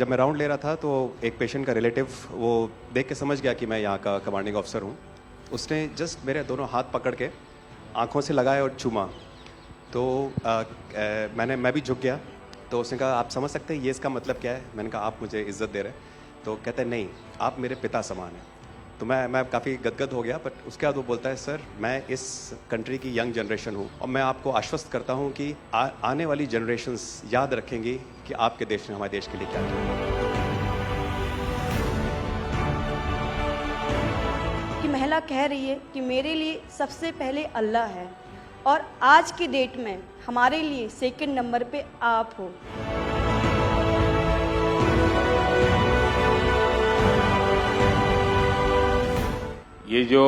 जब मैं राउंड ले रहा था तो एक पेशेंट का रिलेटिव वो देख के समझ गया कि मैं यहाँ का कमांडिंग ऑफिसर हूँ। उसने जस्ट मेरे दोनों हाथ पकड़ के आंखों से लगाया और चूमा। तो मैं भी झुक गया। तो उसने कहा आप समझ सकते हैं ये इसका मतलब क्या है? मैंने कहा आप मुझे इज्जत दे रहे हैं। तो कहते हैं नहीं, आप मेरे पिता समान हैं। तो मैं काफ़ी गदगद हो गया। बट उसके बाद वो बोलता है सर मैं इस कंट्री की यंग जनरेशन हूँ और मैं आपको आश्वस्त करता हूँ कि आने वाली जनरेशन्स याद रखेंगी कि आपके देश ने हमारे देश के लिए क्या किया। कि महिला कह रही है कि मेरे लिए सबसे पहले अल्लाह है और आज की डेट में हमारे लिए सेकंड नंबर पे आप हो। ये जो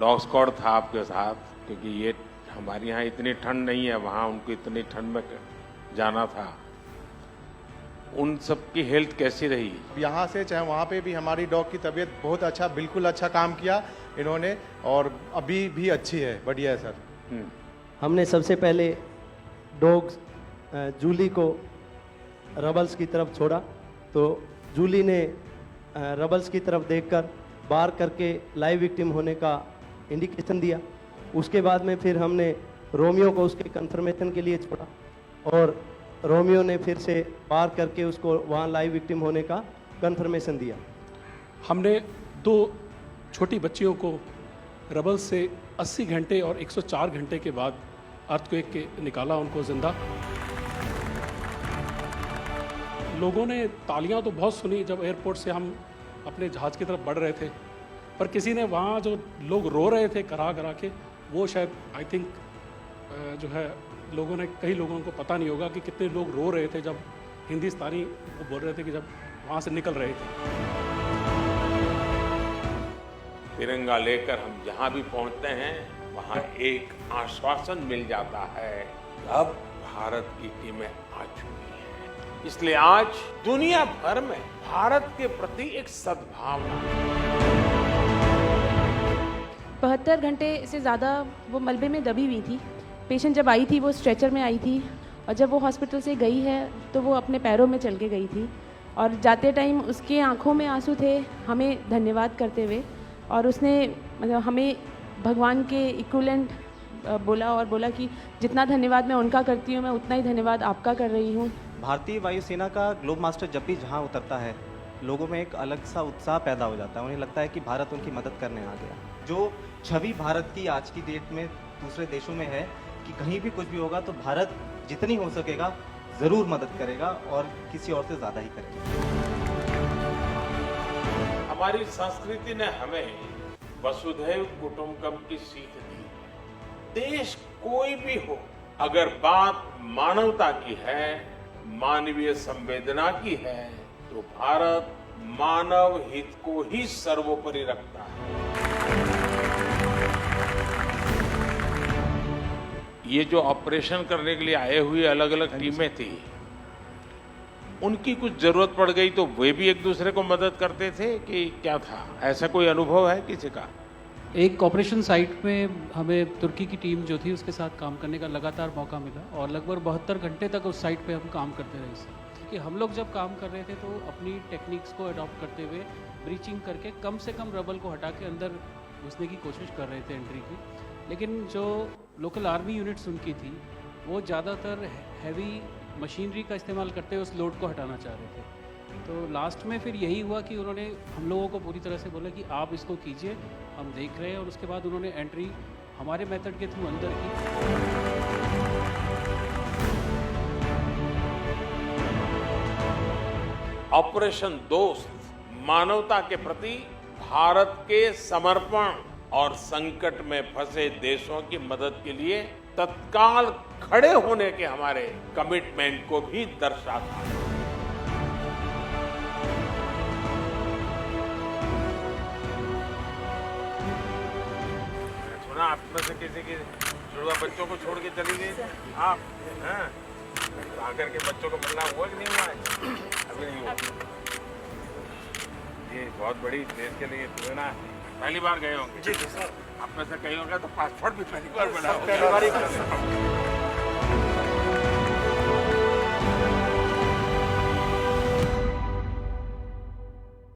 डॉग स्क्वाड था आपके साथ, क्योंकि ये हमारे यहाँ इतनी ठंड नहीं है, वहाँ उनको इतनी ठंड में जाना था, उन सब की हेल्थ कैसी रही? यहाँ से चाहे वहाँ पे भी हमारी डॉग की तबीयत बहुत अच्छा, बिल्कुल अच्छा काम किया इन्होंने और अभी भी अच्छी है, बढ़िया है सर। हमने सबसे पहले डॉग जूली को रबल्स की तरफ छोड़ा तो जूली ने रबल्स की तरफ देखकर बार करके लाइव विक्टिम होने का इंडिकेशन दिया। उसके बाद में फिर हमने रोमियो को उसके कंफर्मेशन के लिए छोड़ा और रोमियो ने फिर से बार करके उसको वहाँ लाइव विक्टिम होने का कंफर्मेशन दिया। हमने 2 छोटी बच्चियों को रबल से 80 घंटे और 104 घंटे के बाद अर्थक्वेक के निकाला उनको जिंदा। लोगों ने तालियां तो बहुत सुनी जब एयरपोर्ट से हम अपने जहाज़ की तरफ बढ़ रहे थे, पर किसी ने वहाँ जो लोग रो रहे थे करा करा के, वो शायद आई थिंक जो है लोगों ने, कई लोगों को पता नहीं होगा कि कितने लोग रो रहे थे जब हिंदुस्तानी वो बोल रहे थे कि जब वहाँ से निकल रहे थे। तिरंगा लेकर हम जहाँ भी पहुँचते हैं वहाँ एक आश्वासन मिल जाता है, अब भारत की टीमें आ चुकी हैं। इसलिए आज दुनिया भर में भारत के प्रति एक सद्भावना। 72 घंटे से ज़्यादा वो मलबे में दबी हुई थी। पेशेंट जब आई थी वो स्ट्रेचर में आई थी और जब वो हॉस्पिटल से गई है तो वो अपने पैरों में चल के गई थी और जाते टाइम उसके आंखों में आंसू थे हमें धन्यवाद करते हुए, और उसने मतलब हमें भगवान के इक्विवेलेंट बोला और बोला कि जितना धन्यवाद मैं उनका करती हूँ मैं उतना ही धन्यवाद आपका कर रही हूँ। भारतीय वायुसेना का ग्लोब मास्टर जब भी जहाँ उतरता है लोगों में एक अलग सा उत्साह पैदा हो जाता है। उन्हें लगता है कि भारत उनकी मदद करने आ गया। जो छवि भारत की आज की डेट में दूसरे देशों में है कि कहीं भी कुछ भी होगा तो भारत जितनी हो सकेगा ज़रूर मदद करेगा और किसी और से ज़्यादा ही करेगा। हमारी संस्कृति ने हमें वसुधैव कुटुंबकम की सीख दी। देश कोई भी हो, अगर बात मानवता की है, मानवीय संवेदना की है, तो भारत मानव हित को ही सर्वोपरि रखता है। ये जो ऑपरेशन करने के लिए आए हुए अलग अलग टीमें थी, उनकी कुछ जरूरत पड़ गई तो वे भी एक दूसरे को मदद करते थे कि क्या था? ऐसा कोई अनुभव है किसी का? एक ऑपरेशन साइट में हमें तुर्की की टीम जो थी उसके साथ काम करने का लगातार मौका मिला और लगभग 72 घंटे तक उस साइट पे हम काम करते रहे। कि हम लोग जब काम कर रहे थे तो अपनी टेक्निक्स को अडॉप्ट करते हुए ब्रीचिंग करके कम से कम रबल को हटा के अंदर घुसने की कोशिश कर रहे थे एंट्री की। लेकिन जो लोकल आर्मी यूनिट्स उनकी थी वो ज़्यादातर हैवी मशीनरी का इस्तेमाल करते हुए उस लोड को हटाना चाह रहे थे। तो लास्ट में फिर यही हुआ कि उन्होंने हम लोगों को पूरी तरह से बोला कि आप इसको कीजिए, हम देख रहे हैं, और उसके बाद उन्होंने एंट्री हमारे मेथड के थ्रू अंदर की। ऑपरेशन दोस्त मानवता के प्रति भारत के समर्पण और संकट में फंसे देशों की मदद के लिए तत्काल खड़े होने के हमारे कमिटमेंट को भी दर्शाता है। सुना आप में से किसी की जुड़वा बच्चों को छोड़ के चली गई आप, हैं? आकर के बच्चों को मिलना हुआ कि नहीं हुआ है? अभी नहीं हुआ। ये बहुत बड़ी देश के लिए प्रेरणा है। पहली बार गए होंगे? जी सर। आप में से कई होंगे तो पासपोर्ट भी पहली बार बना होगा।